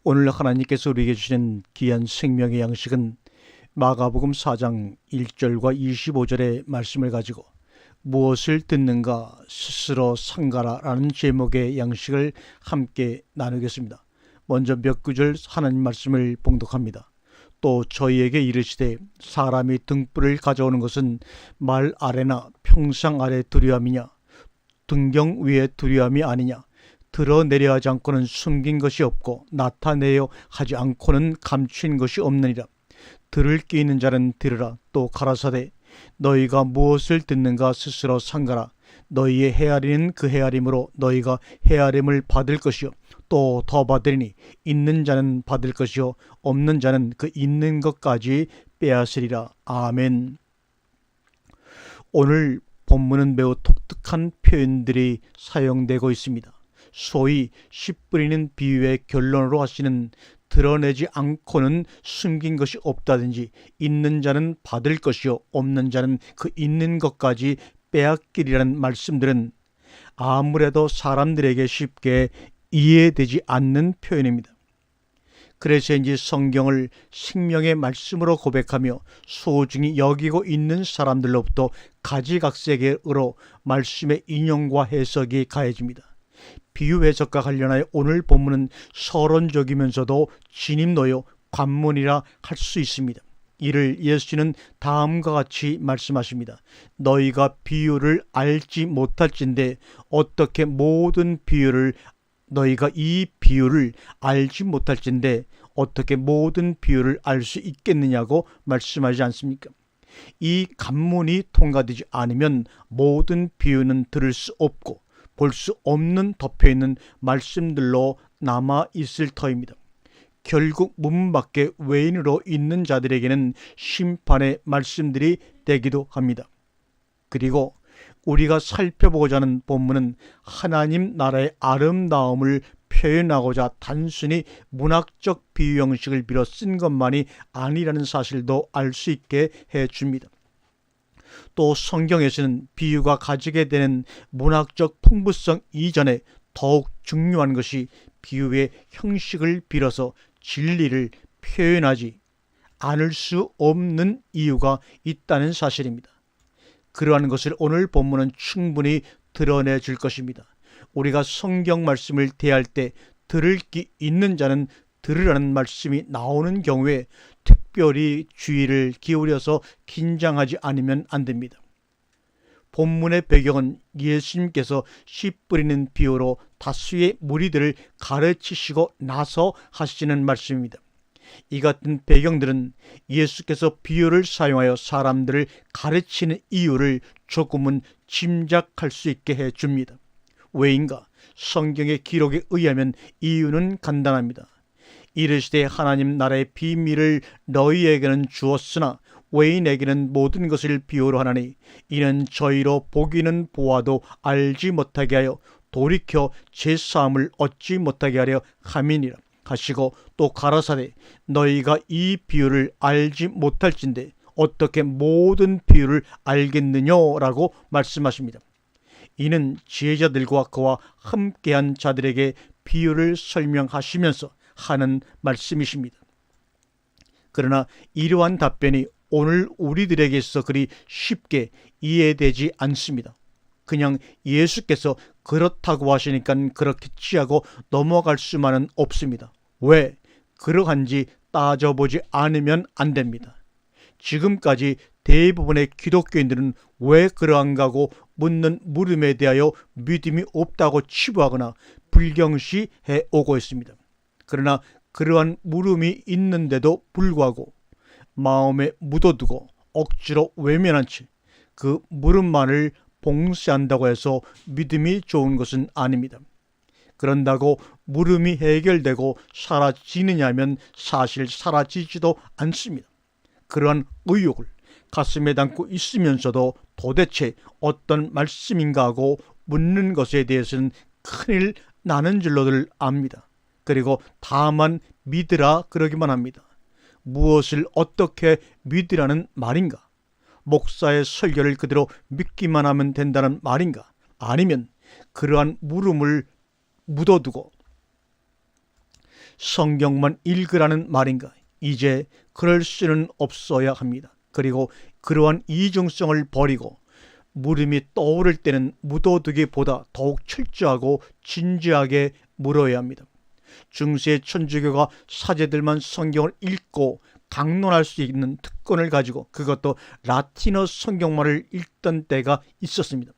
오늘 하나님께서 우리에게 주시는 귀한 생명의 양식은 마가복음 4장 1절과 25절의 말씀을 가지고 무엇을 듣는가 스스로 상가라 라는 제목의 양식을 함께 나누겠습니다. 먼저 몇 구절 하나님 말씀을 봉독합니다. 또 저희에게 이르시되 사람이 등불을 가져오는 것은 말 아래나 평상 아래 두려움이냐 등경 위에 두려움이 아니냐 드러내려 하지 않고는 숨긴 것이 없고 나타내려 하지 않고는 감춘 것이 없느니라. 들을 귀 있는 자는 들으라. 또 가라사대 너희가 무엇을 듣는가 스스로 상가라. 너희의 헤아리는 그 헤아림으로 너희가 헤아림을 받을 것이요 또 더 받으리니 있는 자는 받을 것이요 없는 자는 그 있는 것까지 빼앗으리라. 아멘. 오늘 본문은 매우 독특한 표현들이 사용되고 있습니다. 소위 씨 뿌리는 비유의 결론으로 하시는 드러내지 않고는 숨긴 것이 없다든지 있는 자는 받을 것이요 없는 자는 그 있는 것까지 빼앗기리라는 말씀들은 아무래도 사람들에게 쉽게 이해되지 않는 표현입니다. 그래서인지 성경을 생명의 말씀으로 고백하며 소중히 여기고 있는 사람들로부터 가지각색으로 말씀의 인용과 해석이 가해집니다. 비유 해석과 관련하여 오늘 본문은 서론적이면서도 진입노요 관문이라 할 수 있습니다. 이를 예수님은 다음과 같이 말씀하십니다. 너희가 비유를 알지 못할진대 어떻게 모든 비유를 너희가 이 비유를 알지 못할진대 어떻게 모든 비유를 알 수 있겠느냐고 말씀하지 않습니까? 이 관문이 통과되지 않으면 모든 비유는 들을 수 없고 볼 수 없는 덮여있는 말씀들로 남아있을 터입니다. 결국 문 밖에 외인으로 있는 자들에게는 심판의 말씀들이 되기도 합니다. 그리고 우리가 살펴보고자 하는 본문은 하나님 나라의 아름다움을 표현하고자 단순히 문학적 비유 형식을 빌어 쓴 것만이 아니라는 사실도 알 수 있게 해줍니다. 또 성경에서는 비유가 가지게 되는 문학적 풍부성 이전에 더욱 중요한 것이 비유의 형식을 빌어서 진리를 표현하지 않을 수 없는 이유가 있다는 사실입니다. 그러한 것을 오늘 본문은 충분히 드러내 줄 것입니다. 우리가 성경 말씀을 대할 때 들을 귀 있는 자는 들으라는 말씀이 나오는 경우에 특별히 주의를 기울여서 긴장하지 않으면 안 됩니다. 본문의 배경은 예수님께서 씨 뿌리는 비유로 다수의 무리들을 가르치시고 나서 하시는 말씀입니다. 이 같은 배경들은 예수께서 비유를 사용하여 사람들을 가르치는 이유를 조금은 짐작할 수 있게 해줍니다. 왜인가? 성경의 기록에 의하면 이유는 간단합니다. 이르시되 하나님 나라의 비밀을 너희에게는 주었으나 외인에게는 모든 것을 비유로 하나니 이는 저희로 보기는 보아도 알지 못하게 하여 돌이켜 제사함을 얻지 못하게 하려 함이니라 하시고 또 가라사대 너희가 이 비유를 알지 못할진대 어떻게 모든 비유를 알겠느냐라고 말씀하십니다. 이는 지혜자들과 그와 함께한 자들에게 비유를 설명하시면서 하는 말씀이십니다. 그러나 이러한 답변이 오늘 우리들에게 있어 그리 쉽게 이해되지 않습니다. 그냥 예수께서 그렇다고 하시니까 그렇게 취하고 넘어갈 수만은 없습니다. 왜? 그러한지 따져보지 않으면 안 됩니다. 지금까지 대부분의 기독교인들은 왜 그러한가고 묻는 물음에 대하여 믿음이 없다고 치부하거나 불경시해 오고 있습니다. 그러나 그러한 물음이 있는데도 불구하고 마음에 묻어두고 억지로 외면한 채 그 물음만을 봉쇄한다고 해서 믿음이 좋은 것은 아닙니다. 그런다고 물음이 해결되고 사라지느냐면 사실 사라지지도 않습니다. 그러한 의욕을 가슴에 담고 있으면서도 도대체 어떤 말씀인가 하고 묻는 것에 대해서는 큰일 나는 줄로들 압니다. 그리고 다만 믿으라 그러기만 합니다. 무엇을 어떻게 믿으라는 말인가? 목사의 설교를 그대로 믿기만 하면 된다는 말인가? 아니면 그러한 물음을 묻어두고 성경만 읽으라는 말인가? 이제 그럴 수는 없어야 합니다. 그리고 그러한 이중성을 버리고 물음이 떠오를 때는 묻어두기보다 더욱 철저하고 진지하게 물어야 합니다. 중세 천주교가 사제들만 성경을 읽고 강론할 수 있는 특권을 가지고 그것도 라틴어 성경만을 읽던 때가 있었습니다.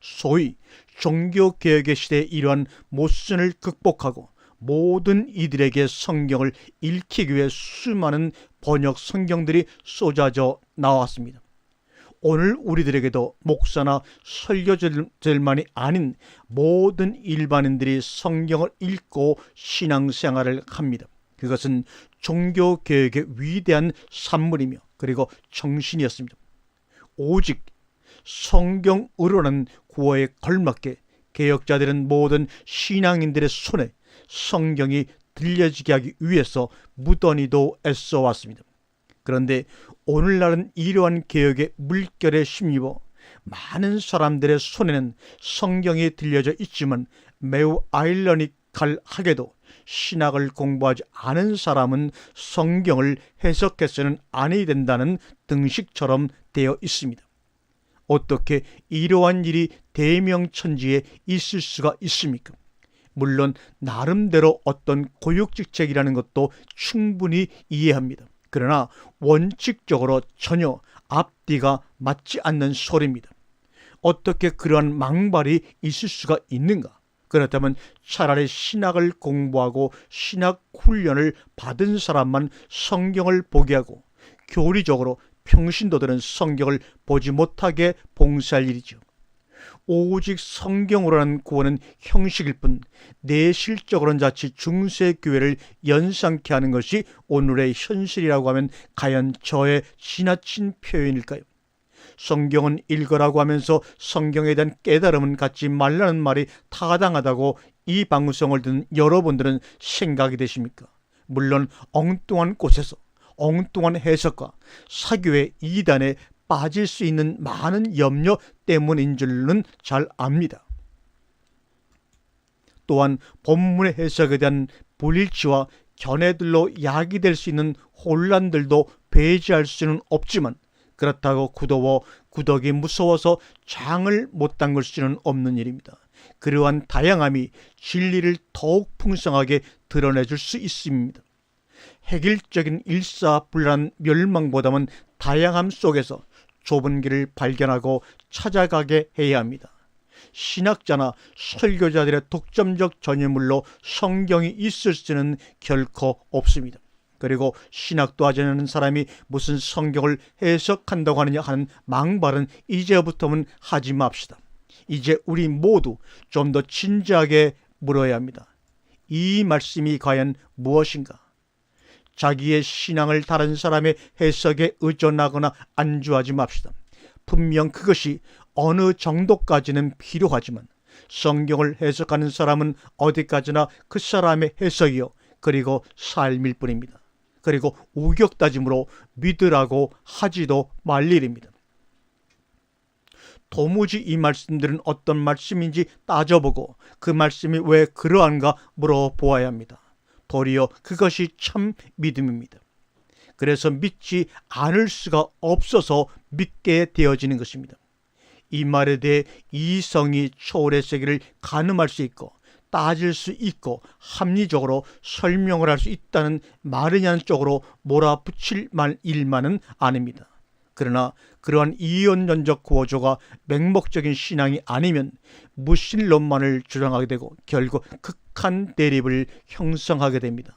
소위 종교개혁의 시대에 이러한 모순을 극복하고 모든 이들에게 성경을 읽히기 위해 수많은 번역 성경들이 쏟아져 나왔습니다. 오늘 우리들에게도 목사나 설교자들만이 아닌 모든 일반인들이 성경을 읽고 신앙생활을 합니다. 그것은 종교개혁의 위대한 산물이며 그리고 정신이었습니다. 오직 성경으로는 구호에 걸맞게 개혁자들은 모든 신앙인들의 손에 성경이 들려지게 하기 위해서 무던히도 애써왔습니다. 그런데 오늘날은 이러한 개혁의 물결에 힘입어 많은 사람들의 손에는 성경이 들려져 있지만 매우 아이러니컬하게도 신학을 공부하지 않은 사람은 성경을 해석해서는 아니 된다는 등식처럼 되어 있습니다. 어떻게 이러한 일이 대명천지에 있을 수가 있습니까? 물론 나름대로 어떤 고육직책이라는 것도 충분히 이해합니다. 그러나 원칙적으로 전혀 앞뒤가 맞지 않는 소리입니다. 어떻게 그러한 망발이 있을 수가 있는가? 그렇다면 차라리 신학을 공부하고 신학 훈련을 받은 사람만 성경을 보게 하고 교리적으로 평신도들은 성경을 보지 못하게 봉사할 일이죠. 오직 성경으로라는 구원은 형식일 뿐 내실적으로는 자칫 중세교회를 연상케 하는 것이 오늘의 현실이라고 하면 과연 저의 지나친 표현일까요? 성경은 읽으라고 하면서 성경에 대한 깨달음은 갖지 말라는 말이 타당하다고 이 방송을 듣는 여러분들은 생각이 되십니까? 물론 엉뚱한 곳에서 엉뚱한 해석과 사교의 이단에 빠질 수 있는 많은 염려 때문인 줄은 잘 압니다. 또한 본문의 해석에 대한 불일치와 견해들로 야기될 수 있는 혼란들도 배제할 수는 없지만 그렇다고 구덕이 무서워서 장을 못 담글 수는 없는 일입니다. 그러한 다양함이 진리를 더욱 풍성하게 드러내줄 수 있습니다. 획일적인 일사불란 멸망보다는 다양함 속에서 좁은 길을 발견하고 찾아가게 해야 합니다. 신학자나 설교자들의 독점적 전유물로 성경이 있을 수는 결코 없습니다. 그리고 신학도 하지 않는 사람이 무슨 성경을 해석한다고 하느냐 하는 망발은 이제부터는 하지 맙시다. 이제 우리 모두 좀 더 진지하게 물어야 합니다. 이 말씀이 과연 무엇인가? 자기의 신앙을 다른 사람의 해석에 의존하거나 안주하지 맙시다. 분명 그것이 어느 정도까지는 필요하지만 성경을 해석하는 사람은 어디까지나 그 사람의 해석이요 그리고 삶일 뿐입니다. 그리고 우격다짐으로 믿으라고 하지도 말 일입니다. 도무지 이 말씀들은 어떤 말씀인지 따져보고 그 말씀이 왜 그러한가 물어보아야 합니다. 도리어 그것이 참 믿음입니다. 그래서 믿지 않을 수가 없어서 믿게 되어지는 것입니다. 이 말에 대해 이성이 초월의 세계를 가늠할 수 있고 따질 수 있고 합리적으로 설명을 할 수 있다는 마르니안 쪽으로 몰아붙일 일만은 아닙니다. 그러나 그러한 이원론적 구호조가 맹목적인 신앙이 아니면 무신론만을 주장하게 되고 결국 극한 대립을 형성하게 됩니다.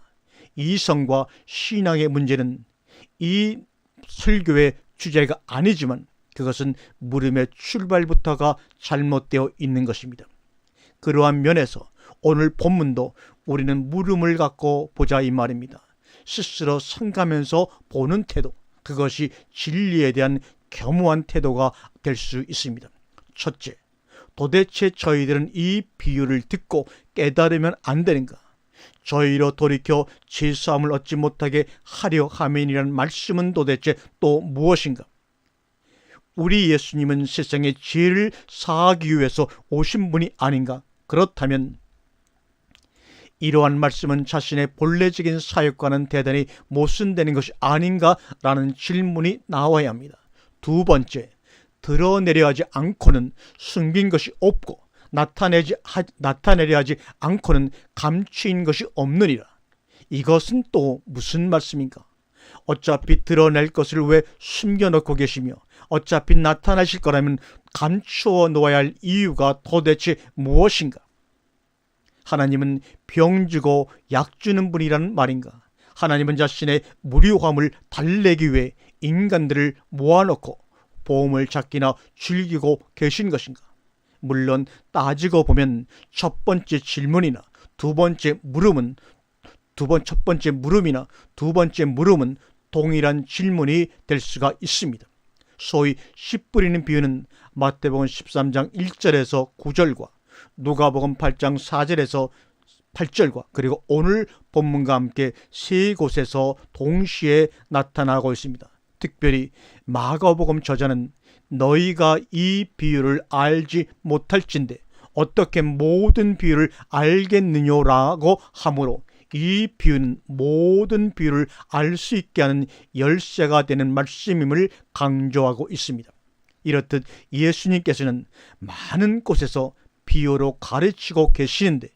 이성과 신앙의 문제는 이 설교의 주제가 아니지만 그것은 물음의 출발부터가 잘못되어 있는 것입니다. 그러한 면에서 오늘 본문도 우리는 물음을 갖고 보자 이 말입니다. 스스로 상가면서 보는 태도, 그것이 진리에 대한 겸허한 태도가 될 수 있습니다. 첫째, 도대체 저희들은 이 비유를 듣고 깨달으면 안 되는가? 저희로 돌이켜 제사함을 얻지 못하게 하려 하면이라는 말씀은 도대체 또 무엇인가? 우리 예수님은 세상의 죄를 사하기 위해서 오신 분이 아닌가? 그렇다면 이러한 말씀은 자신의 본래적인 사역과는 대단히 모순되는 것이 아닌가라는 질문이 나와야 합니다. 두 번째, 드러내려 하지 않고는 숨긴 것이 없고 나타내려 하지 않고는 감추인 것이 없느니라. 이것은 또 무슨 말씀인가? 어차피 드러낼 것을 왜 숨겨놓고 계시며 어차피 나타나실 거라면 감추어 놓아야 할 이유가 도대체 무엇인가? 하나님은 병 주고 약 주는 분이라는 말인가? 하나님은 자신의 무료함을 달래기 위해 인간들을 모아놓고 보험을 찾기나 즐기고 계신 것인가? 물론 따지고 보면 첫 번째 물음이나 두 번째 물음은 동일한 질문이 될 수가 있습니다. 소위 씨 뿌리는 비유는 마태복음 13장 1절에서 9절과 누가복음 8장 4절에서 8절과 그리고 오늘 본문과 함께 세 곳에서 동시에 나타나고 있습니다. 특별히 마가복음 저자는 너희가 이 비유를 알지 못할진대 어떻게 모든 비유를 알겠느냐라고 하므로 이 비유는 모든 비유를 알 수 있게 하는 열쇠가 되는 말씀임을 강조하고 있습니다. 이렇듯 예수님께서는 많은 곳에서 비유로 가르치고 계시는데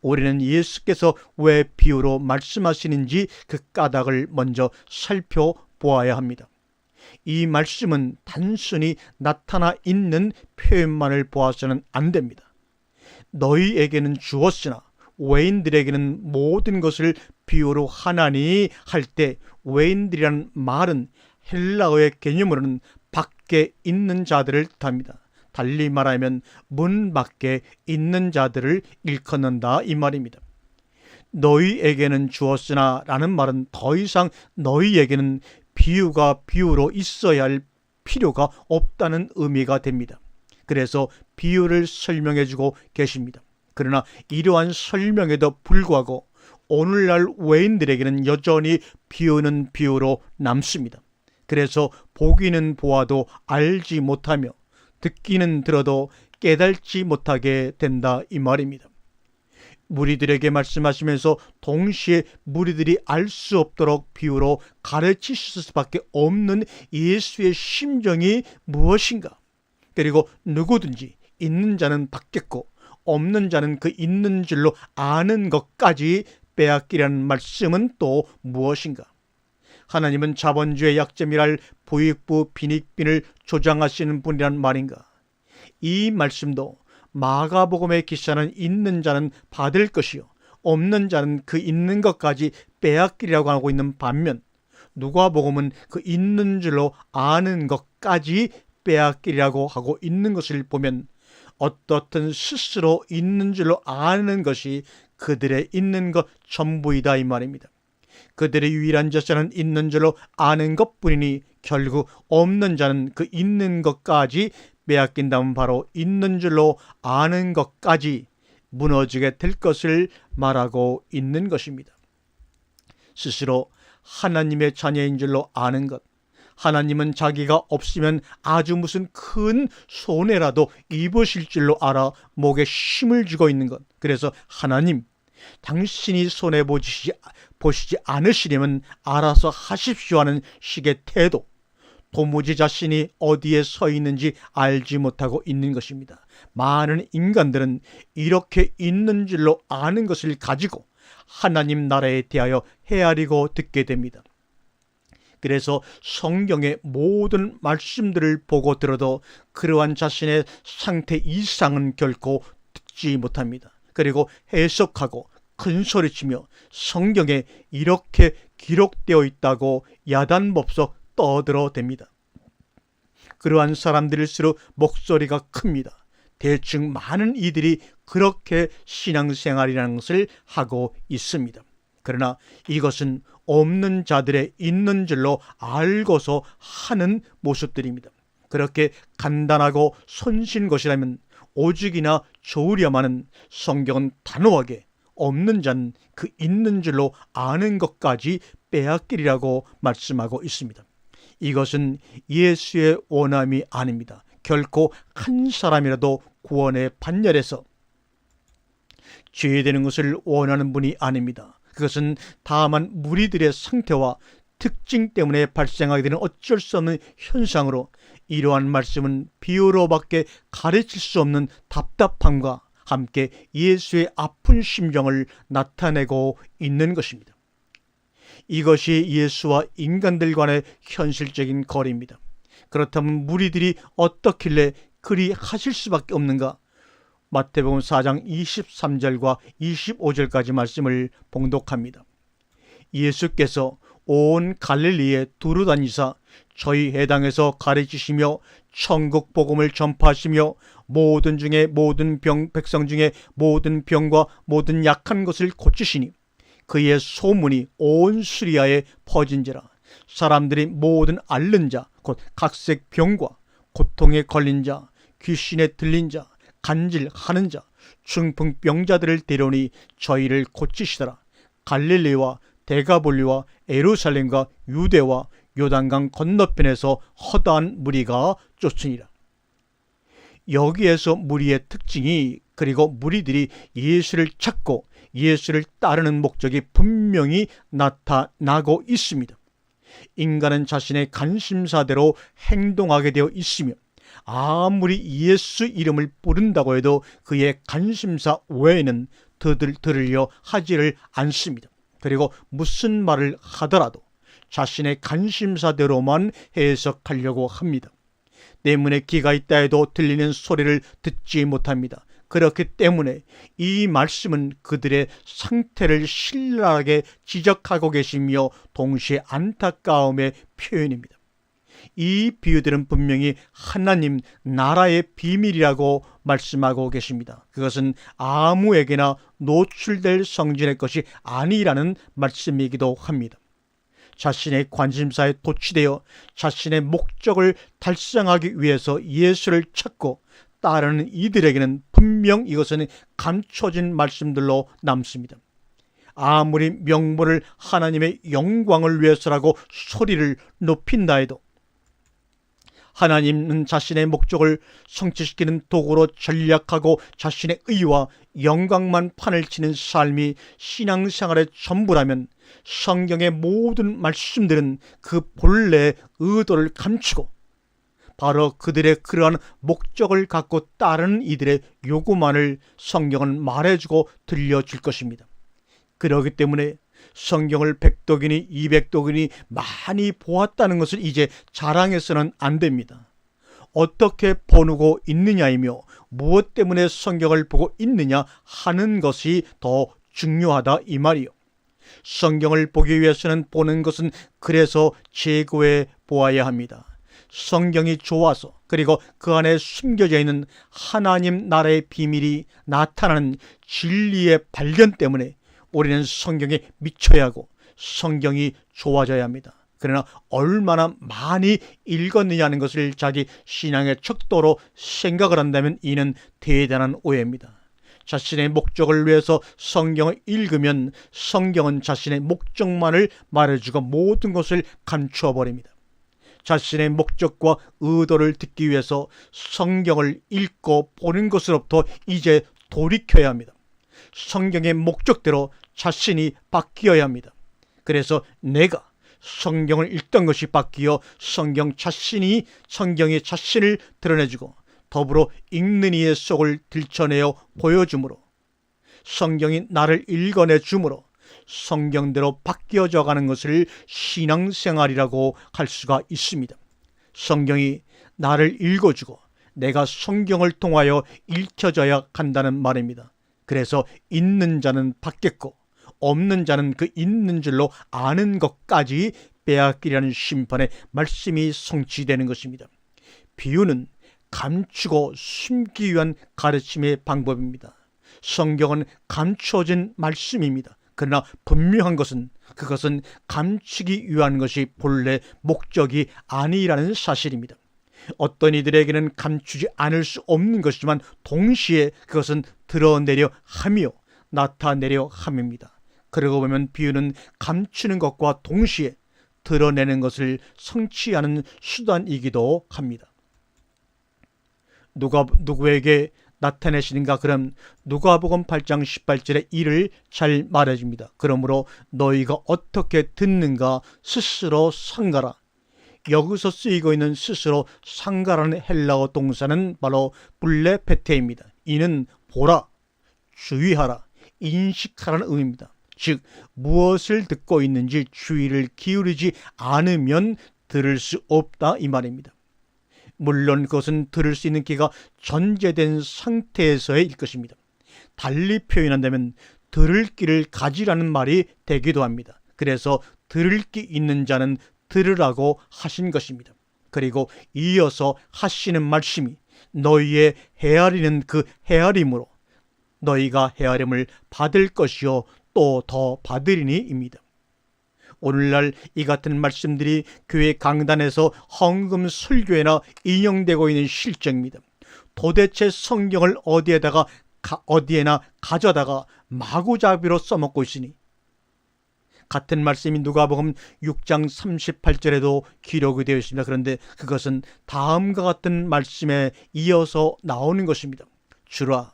우리는 예수께서 왜 비유로 말씀하시는지 그 까닭을 먼저 살펴보아야 합니다. 이 말씀은 단순히 나타나 있는 표현만을 보아서는 안 됩니다. 너희에게는 주었으나 외인들에게는 모든 것을 비유로 하나니 할 때 외인들이라는 말은 헬라어의 개념으로는 밖에 있는 자들을 뜻합니다. 달리 말하면 문 밖에 있는 자들을 일컫는다 이 말입니다. 너희에게는 주었으나 라는 말은 더 이상 너희에게는 비유가 비유로 있어야 할 필요가 없다는 의미가 됩니다. 그래서 비유를 설명해주고 계십니다. 그러나 이러한 설명에도 불구하고 오늘날 외인들에게는 여전히 비유는 비유로 남습니다. 그래서 보기는 보아도 알지 못하며 듣기는 들어도 깨달지 못하게 된다 이 말입니다. 무리들에게 말씀하시면서 동시에 무리들이 알 수 없도록 비유로 가르치실 수밖에 없는 예수의 심정이 무엇인가? 그리고 누구든지 있는 자는 받겠고 없는 자는 그 있는 줄로 아는 것까지 빼앗기라는 말씀은 또 무엇인가? 하나님은 자본주의 약점이랄 부익부 빈익빈을 조장하시는 분이란 말인가? 이 말씀도 마가복음의 기사는 있는 자는 받을 것이요 없는 자는 그 있는 것까지 빼앗기라고 하고 있는 반면 누가복음은 그 있는 줄로 아는 것까지 빼앗기라고 하고 있는 것을 보면 어떻든 스스로 있는 줄로 아는 것이 그들의 있는 것 전부이다 이 말입니다. 그들의 유일한 자산은 있는 줄로 아는 것뿐이니 결국 없는 자는 그 있는 것까지 빼앗긴다면 바로 있는 줄로 아는 것까지 무너지게 될 것을 말하고 있는 것입니다. 스스로 하나님의 자녀인 줄로 아는 것, 하나님은 자기가 없으면 아주 무슨 큰 손해라도 입으실 줄로 알아 목에 힘을 쥐고 있는 것. 그래서 하나님, 당신이 손해보시지 않으시려면 알아서 하십시오 하는 식의 태도, 도무지 자신이 어디에 서 있는지 알지 못하고 있는 것입니다. 많은 인간들은 이렇게 있는 줄로 아는 것을 가지고 하나님 나라에 대하여 헤아리고 듣게 됩니다. 그래서 성경의 모든 말씀들을 보고 들어도 그러한 자신의 상태 이상은 결코 듣지 못합니다. 그리고 해석하고 큰 소리치며 성경에 이렇게 기록되어 있다고 야단법석 떠들어댑니다. 그러한 사람들일수록 목소리가 큽니다. 대충 많은 이들이 그렇게 신앙생활이라는 것을 하고 있습니다. 그러나 이것은 없는 자들의 있는 줄로 알고서 하는 모습들입니다. 그렇게 간단하고 손신 것이라면 오죽이나 좋으려마는 성경은 단호하게 없는 자는 그 있는 줄로 아는 것까지 빼앗기리라고 말씀하고 있습니다. 이것은 예수의 원함이 아닙니다. 결코 한 사람이라도 구원의 반열에서 제외되는 것을 원하는 분이 아닙니다. 그것은 다만 무리들의 상태와 특징 때문에 발생하게 되는 어쩔 수 없는 현상으로, 이러한 말씀은 비유로밖에 가르칠 수 없는 답답함과 함께 예수의 아픈 심정을 나타내고 있는 것입니다. 이것이 예수와 인간들 간의 현실적인 거리입니다. 그렇다면 무리들이 어떻길래 그리 하실 수밖에 없는가? 마태복음 4장 23절과 25절까지 말씀을 봉독합니다. 예수께서 온 갈릴리에 두루 다니사 저희 회당에서 가르치시며 천국 복음을 전파하시며 모든 백성 중에 모든 병과 모든 약한 것을 고치시니 그의 소문이 온 시리아에 퍼진지라. 사람들이 모든 앓는 자 곧 각색 병과 고통에 걸린 자, 귀신에 들린 자, 간질하는 자, 중풍병자들을 데려오니 저희를 고치시더라. 갈릴리와 데가볼리와 예루살렘과 유대와 요단강 건너편에서 허다한 무리가 쫓으니라. 여기에서 무리의 특징이, 그리고 무리들이 예수를 찾고 예수를 따르는 목적이 분명히 나타나고 있습니다. 인간은 자신의 관심사대로 행동하게 되어 있으며 아무리 예수 이름을 부른다고 해도 그의 관심사 외에는 들으려 하지를 않습니다. 그리고 무슨 말을 하더라도 자신의 관심사대로만 해석하려고 합니다. 내 문에 귀가 있다 해도 들리는 소리를 듣지 못합니다. 그렇기 때문에 이 말씀은 그들의 상태를 신랄하게 지적하고 계시며 동시에 안타까움의 표현입니다. 이 비유들은 분명히 하나님 나라의 비밀이라고 말씀하고 계십니다. 그것은 아무에게나 노출될 성질의 것이 아니라는 말씀이기도 합니다. 자신의 관심사에 도취되어 자신의 목적을 달성하기 위해서 예수를 찾고 따르는 이들에게는 분명 이것은 감춰진 말씀들로 남습니다. 아무리 명분을 하나님의 영광을 위해서라고 소리를 높인다 해도 하나님은 자신의 목적을 성취시키는 도구로 전략하고 자신의 의와 영광만 판을 치는 삶이 신앙생활의 전부라면 성경의 모든 말씀들은 그 본래의 의도를 감추고 바로 그들의 그러한 목적을 갖고 따르는 이들의 요구만을 성경은 말해주고 들려줄 것입니다. 그렇기 때문에 성경을 100독이니 200독이니 많이 보았다는 것을 이제 자랑해서는 안 됩니다. 어떻게 보고 있느냐이며 무엇 때문에 성경을 보고 있느냐 하는 것이 더 중요하다 이 말이요. 성경을 보기 위해서는 보는 것은 그래서 재고해 보아야 합니다. 성경이 좋아서, 그리고 그 안에 숨겨져 있는 하나님 나라의 비밀이 나타나는 진리의 발견 때문에 우리는 성경에 미쳐야 하고 성경이 좋아져야 합니다. 그러나 얼마나 많이 읽었느냐는 것을 자기 신앙의 척도로 생각을 한다면 이는 대단한 오해입니다. 자신의 목적을 위해서 성경을 읽으면 성경은 자신의 목적만을 말해주고 모든 것을 감추어 버립니다. 자신의 목적과 의도를 듣기 위해서 성경을 읽고 보는 것으로부터 이제 돌이켜야 합니다. 성경의 목적대로 자신이 바뀌어야 합니다. 그래서 내가 성경을 읽던 것이 바뀌어 성경이 자신을 드러내주고 더불어 읽는 이의 속을 들춰내어 보여주므로 성경이 나를 읽어내 주므로 성경대로 바뀌어져 가는 것을 신앙생활이라고 할 수가 있습니다. 성경이 나를 읽어주고 내가 성경을 통하여 읽혀져야 한다는 말입니다. 그래서 있는 자는 받겠고 없는 자는 그 있는 줄로 아는 것까지 빼앗기라는 심판의 말씀이 성취되는 것입니다. 비유는 감추고 숨기 위한 가르침의 방법입니다. 성경은 감춰진 말씀입니다. 그러나 분명한 것은 그것은 감추기 위한 것이 본래 목적이 아니라는 사실입니다. 어떤 이들에게는 감추지 않을 수 없는 것이지만 동시에 그것은 드러내려 하며 나타내려 함입니다. 그러고 보면 비유는 감추는 것과 동시에 드러내는 것을 성취하는 수단이기도 합니다. 누구에게 나타내시는가? 그럼 누가복음 8장 18절의 이를 잘 말해줍니다. 그러므로 너희가 어떻게 듣는가 스스로 상가라. 여기서 쓰이고 있는 스스로 상가라는 헬라어 동사는 바로 블레페테입니다. 이는 보라, 주의하라, 인식하라는 의미입니다. 즉 무엇을 듣고 있는지 주의를 기울이지 않으면 들을 수 없다 이 말입니다. 물론 그것은 들을 수 있는 귀가 전제된 상태에서의 일 것입니다. 달리 표현한다면 들을 귀를 가지라는 말이 되기도 합니다. 그래서 들을 귀 있는 자는 들으라고 하신 것입니다. 그리고 이어서 하시는 말씀이 너희의 헤아리는 그 헤아림으로 너희가 헤아림을 받을 것이요 또 더 받으리니 입니다. 오늘날 이 같은 말씀들이 교회 강단에서 헌금 설교에나 인용되고 있는 실정입니다. 도대체 성경을 어디에나 가져다가 마구잡이로 써먹고 있으니 같은 말씀이 누가복음 6장 38절에도 기록이 되어 있습니다. 그런데 그것은 다음과 같은 말씀에 이어서 나오는 것입니다. 주라,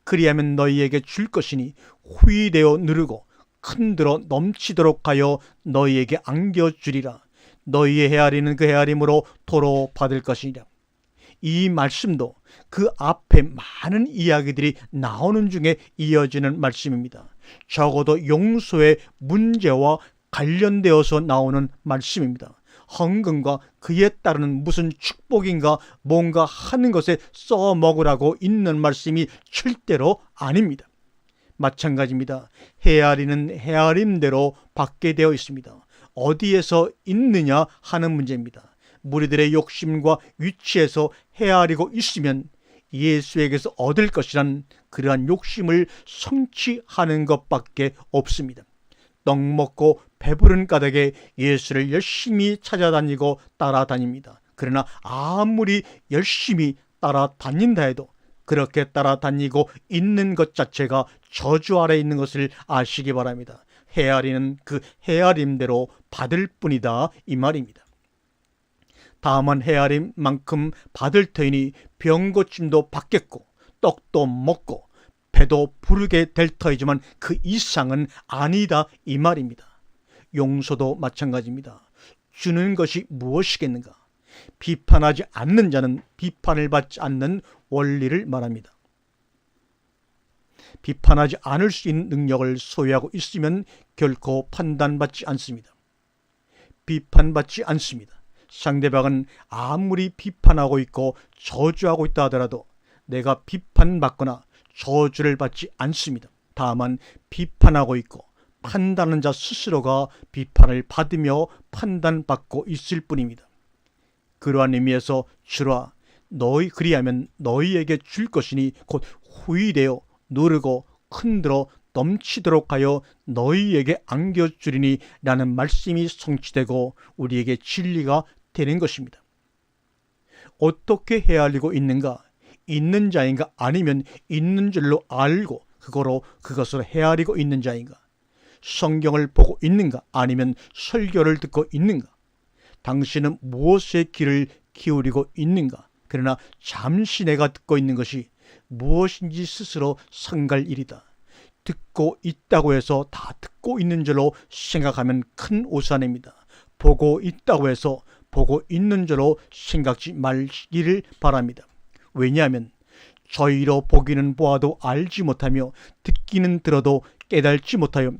그리하면 너희에게 줄 것이니 후히되어 누르고 흔들어 넘치도록 하여 너희에게 안겨주리라. 너희의 헤아리는 그 헤아림으로 도로 받을 것이니라. 이 말씀도 그 앞에 많은 이야기들이 나오는 중에 이어지는 말씀입니다. 적어도 용서의 문제와 관련되어서 나오는 말씀입니다. 헌금과 그에 따르는 무슨 축복인가 뭔가 하는 것에 써먹으라고 있는 말씀이 절대로 아닙니다. 마찬가지입니다. 헤아리는 헤아림대로 받게 되어 있습니다. 어디에서 있느냐 하는 문제입니다. 무리들의 욕심과 위치에서 헤아리고 있으면 예수에게서 얻을 것이란 그러한 욕심을 성취하는 것밖에 없습니다. 떡 먹고 배부른 까닭에 예수를 열심히 찾아다니고 따라다닙니다. 그러나 아무리 열심히 따라다닌다 해도 그렇게 따라다니고 있는 것 자체가 저주 아래 있는 것을 아시기 바랍니다. 헤아리는 그 헤아림대로 받을 뿐이다 이 말입니다. 다만 헤아림만큼 받을 터이니 병고침도 받겠고 떡도 먹고 배도 부르게 될 터이지만 그 이상은 아니다 이 말입니다. 용서도 마찬가지입니다. 주는 것이 무엇이겠는가? 비판하지 않는 자는 비판을 받지 않는 원리를 말합니다. 비판하지 않을 수 있는 능력을 소유하고 있으면 결코 판단받지 않습니다. 비판받지 않습니다. 상대방은 아무리 비판하고 있고 저주하고 있다 하더라도 내가 비판받거나 저주를 받지 않습니다. 다만 비판하고 있고 판단하는 자 스스로가 비판을 받으며 판단받고 있을 뿐입니다. 그러한 의미에서 주라, 너희 그리하면 너희에게 줄 것이니 곧 후히되어 누르고 흔들어 넘치도록 하여 너희에게 안겨주리니 라는 말씀이 성취되고 우리에게 진리가 되는 것입니다. 어떻게 헤아리고 있는가? 있는 자인가 아니면 있는 줄로 알고 그것으로 헤아리고 있는 자인가? 성경을 보고 있는가 아니면 설교를 듣고 있는가? 당신은 무엇에 귀를 기울이고 있는가? 그러나 잠시 내가 듣고 있는 것이 무엇인지 스스로 상갈 일이다. 듣고 있다고 해서 다 듣고 있는 줄로 생각하면 큰 오산입니다. 보고 있다고 해서 보고 있는 줄로 생각지 말기를 바랍니다. 왜냐하면 저희로 보기는 보아도 알지 못하며 듣기는 들어도 깨달지 못하여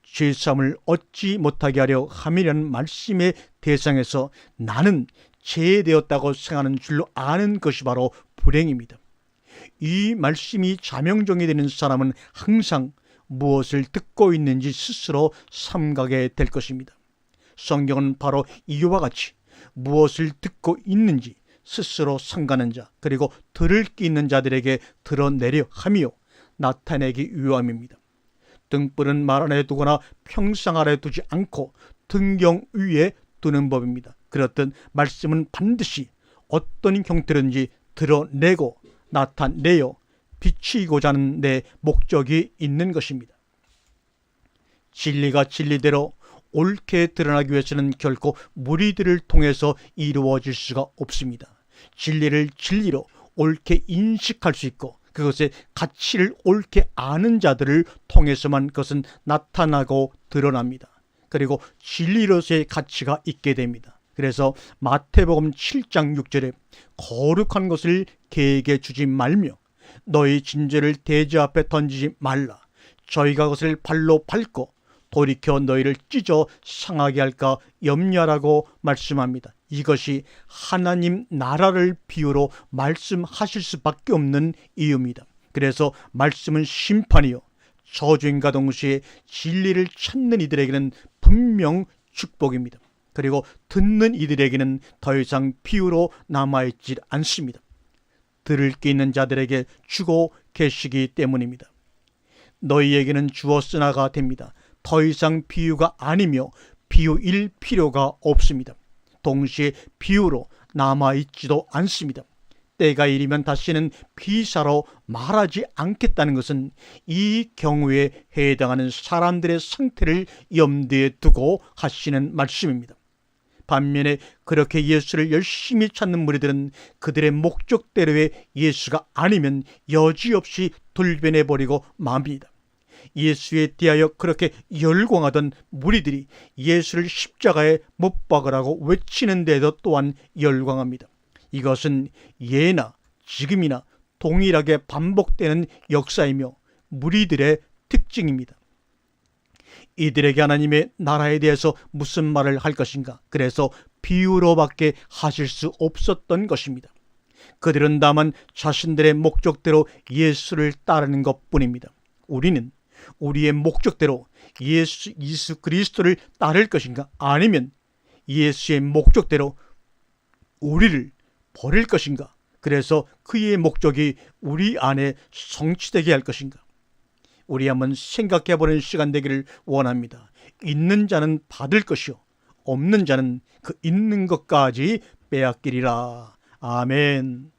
죄사함을 얻지 못하게 하려 함이라는 말씀의 대상에서 나는 제되었다고 생각하는 줄로 아는 것이 바로 불행입니다. 이 말씀이 자명종이 되는 사람은 항상 무엇을 듣고 있는지 스스로 삼가게 될 것입니다. 성경은 바로 이와 같이 무엇을 듣고 있는지 스스로 삼가는 자 그리고 들을 기 있는 자들에게 드러내려 하며 나타내기 위함입니다. 등불은 말 안에 두거나 평상 아래 두지 않고 등경 위에 두는 법입니다. 그렇듯 말씀은 반드시 어떤 형태든지 드러내고 나타내어 비치고자 하는 내 목적이 있는 것입니다. 진리가 진리대로 옳게 드러나기 위해서는 결코 무리들을 통해서 이루어질 수가 없습니다. 진리를 진리로 옳게 인식할 수 있고 그것의 가치를 옳게 아는 자들을 통해서만 그것은 나타나고 드러납니다. 그리고 진리로서의 가치가 있게 됩니다. 그래서 마태복음 7장 6절에 거룩한 것을 개에게 주지 말며 너희 진저를 돼지 앞에 던지지 말라. 저희가 그것을 발로 밟고 돌이켜 너희를 찢어 상하게 할까 염려하라고 말씀합니다. 이것이 하나님 나라를 비유로 말씀하실 수밖에 없는 이유입니다. 그래서 말씀은 심판이요 저주인과 동시에 진리를 찾는 이들에게는 분명 축복입니다. 그리고 듣는 이들에게는 더 이상 비유로 남아있지 않습니다. 들을 게 있는 자들에게 주고 계시기 때문입니다. 너희에게는 주었으나가 됩니다. 더 이상 비유가 아니며 비유일 필요가 없습니다. 동시에 비유로 남아있지도 않습니다. 때가 이르면 다시는 비사로 말하지 않겠다는 것은 이 경우에 해당하는 사람들의 상태를 염두에 두고 하시는 말씀입니다. 반면에 그렇게 예수를 열심히 찾는 무리들은 그들의 목적대로의 예수가 아니면 여지없이 돌변해버리고 맙니다. 예수에 대하여 그렇게 열광하던 무리들이 예수를 십자가에 못 박으라고 외치는 데도 또한 열광합니다. 이것은 예나 지금이나 동일하게 반복되는 역사이며 무리들의 특징입니다. 이들에게 하나님의 나라에 대해서 무슨 말을 할 것인가? 그래서 비유로밖에 하실 수 없었던 것입니다. 그들은 다만 자신들의 목적대로 예수를 따르는 것뿐입니다. 우리는 우리의 목적대로 예수 그리스도를 따를 것인가? 아니면 예수의 목적대로 우리를 버릴 것인가? 그래서 그의 목적이 우리 안에 성취되게 할 것인가? 우리 한번 생각해보는 시간 되기를 원합니다. 있는 자는 받을 것이요 없는 자는 그 있는 것까지 빼앗기리라. 아멘.